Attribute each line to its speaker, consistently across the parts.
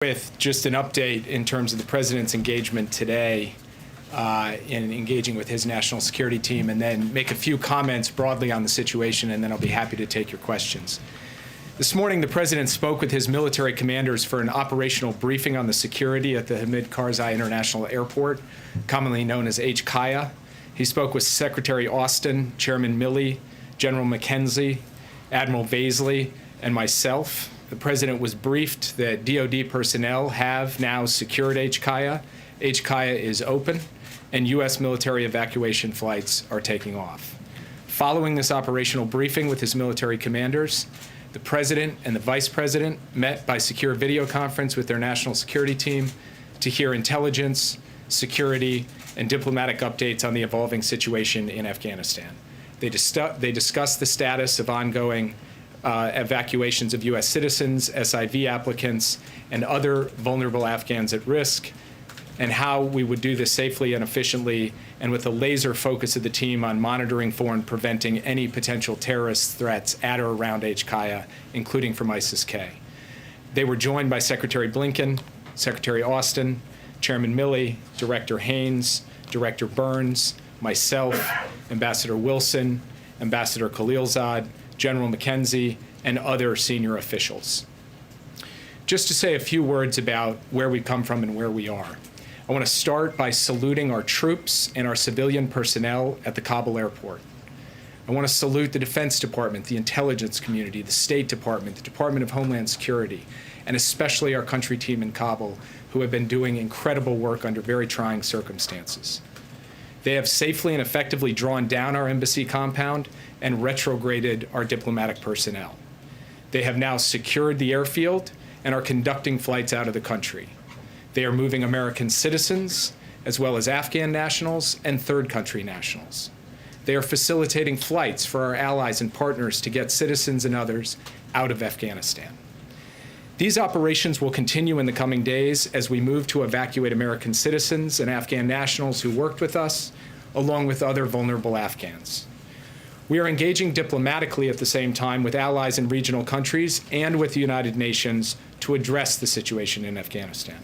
Speaker 1: With just an update in terms of the President's engagement today in engaging with his national security team, and then make a few comments broadly on the situation, and then I'll be happy to take your questions. This morning, the President spoke with his military commanders for an operational briefing on the security at the Hamid Karzai International Airport, commonly known as HKIA. He spoke with Secretary Austin, Chairman Milley, General McKenzie, Admiral Baisley, and myself. The President was briefed that DoD personnel have now secured HKIA. HKIA is open, and U.S. military evacuation flights are taking off. Following this operational briefing with his military commanders, the President and the Vice President met by secure video conference with their national security team to hear intelligence, security, and diplomatic updates on the evolving situation in Afghanistan. They discussed the status of ongoing evacuations of U.S. citizens, SIV applicants, and other vulnerable Afghans at risk, and how we would do this safely and efficiently, and with a laser focus of the team on monitoring for and preventing any potential terrorist threats at or around HKIA, including from ISIS-K. They were joined by Secretary Blinken, Secretary Austin, Chairman Milley, Director Haynes, Director Burns, myself, Ambassador Wilson, Ambassador Khalilzad, General McKenzie, and other senior officials. Just to say a few words about where we come from and where we are. I want to start by saluting our troops and our civilian personnel at the Kabul airport. I want to salute the Defense Department, the intelligence community, the State Department, the Department of Homeland Security, and especially our country team in Kabul, who have been doing incredible work under very trying circumstances. They have safely and effectively drawn down our embassy compound and retrograded our diplomatic personnel. They have now secured the airfield and are conducting flights out of the country. They are moving American citizens, as well as Afghan nationals and third country nationals. They are facilitating flights for our allies and partners to get citizens and others out of Afghanistan. These operations will continue in the coming days as we move to evacuate American citizens and Afghan nationals who worked with us, along with other vulnerable Afghans. We are engaging diplomatically at the same time with allies in regional countries and with the United Nations to address the situation in Afghanistan.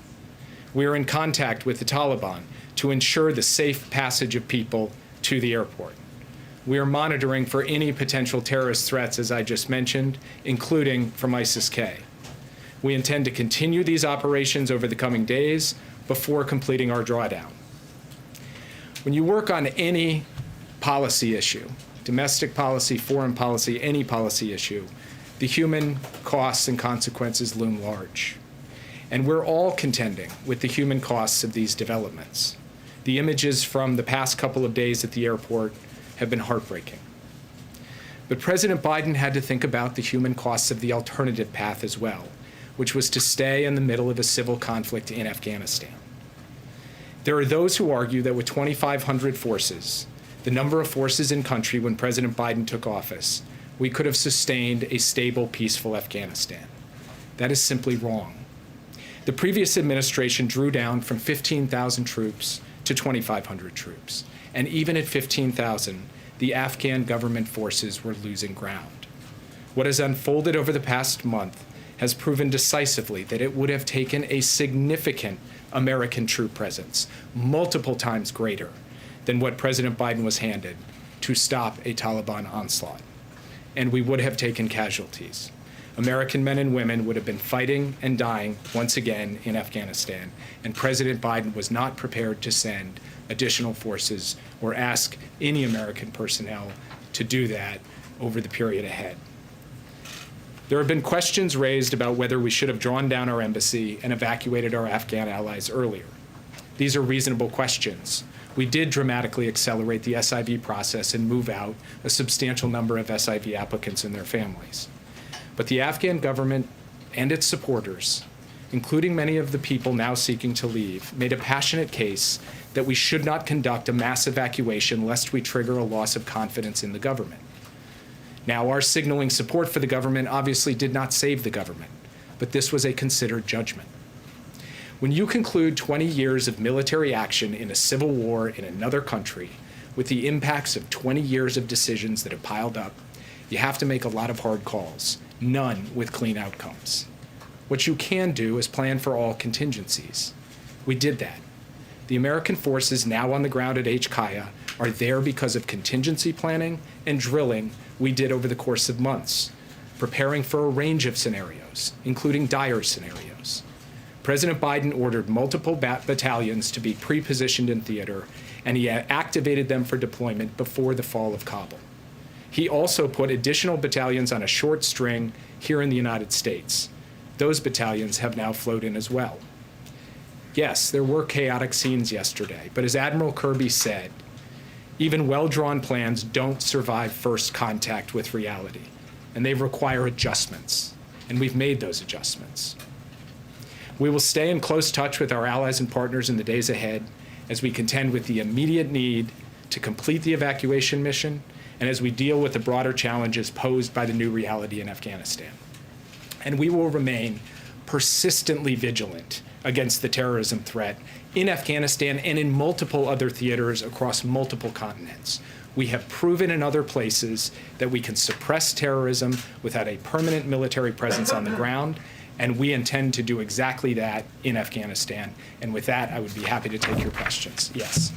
Speaker 1: We are in contact with the Taliban to ensure the safe passage of people to the airport. We are monitoring for any potential terrorist threats, as I just mentioned, including from ISIS-K. We intend to continue these operations over the coming days before completing our drawdown. When you work on any policy issue, domestic policy, foreign policy, any policy issue, the human costs and consequences loom large. And we're all contending with the human costs of these developments. The images from the past couple of days at the airport have been heartbreaking. But President Biden had to think about the human costs of the alternative path as well, which was to stay in the middle of a civil conflict in Afghanistan. There are those who argue that with 2,500 forces, the number of forces in country when President Biden took office, we could have sustained a stable, peaceful Afghanistan. That is simply wrong. The previous administration drew down from 15,000 troops to 2,500 troops. And even at 15,000, the Afghan government forces were losing ground. What has unfolded over the past month has proven decisively that it would have taken a significant American troop presence, multiple times greater than what President Biden was handed, to stop a Taliban onslaught. And we would have taken casualties. American men and women would have been fighting and dying once again in Afghanistan, and President Biden was not prepared to send additional forces or ask any American personnel to do that over the period ahead. There have been questions raised about whether we should have drawn down our embassy and evacuated our Afghan allies earlier. These are reasonable questions. We did dramatically accelerate the SIV process and move out a substantial number of SIV applicants and their families. But the Afghan government and its supporters, including many of the people now seeking to leave, made a passionate case that we should not conduct a mass evacuation lest we trigger a loss of confidence in the government. Now, our signaling support for the government obviously did not save the government, but this was a considered judgment. When you conclude 20 years of military action in a civil war in another country with the impacts of 20 years of decisions that have piled up, you have to make a lot of hard calls, none with clean outcomes. What you can do is plan for all contingencies. We did that. The American forces now on the ground at HKIA are there because of contingency planning and drilling we did over the course of months, preparing for a range of scenarios, including dire scenarios. President Biden ordered multiple battalions to be pre-positioned in theater, and he activated them for deployment before the fall of Kabul. He also put additional battalions on a short string here in the United States. Those battalions have now flowed in as well. Yes, there were chaotic scenes yesterday, but as Admiral Kirby said, even well-drawn plans don't survive first contact with reality, and they require adjustments, and we've made those adjustments. We will stay in close touch with our allies and partners in the days ahead as we contend with the immediate need to complete the evacuation mission and as we deal with the broader challenges posed by the new reality in Afghanistan. And we will remain persistently vigilant against the terrorism threat in Afghanistan and in multiple other theaters across multiple continents. We have proven in other places that we can suppress terrorism without a permanent military presence on the ground, and we intend to do exactly that in Afghanistan. And with that, I would be happy to take your questions. Yes.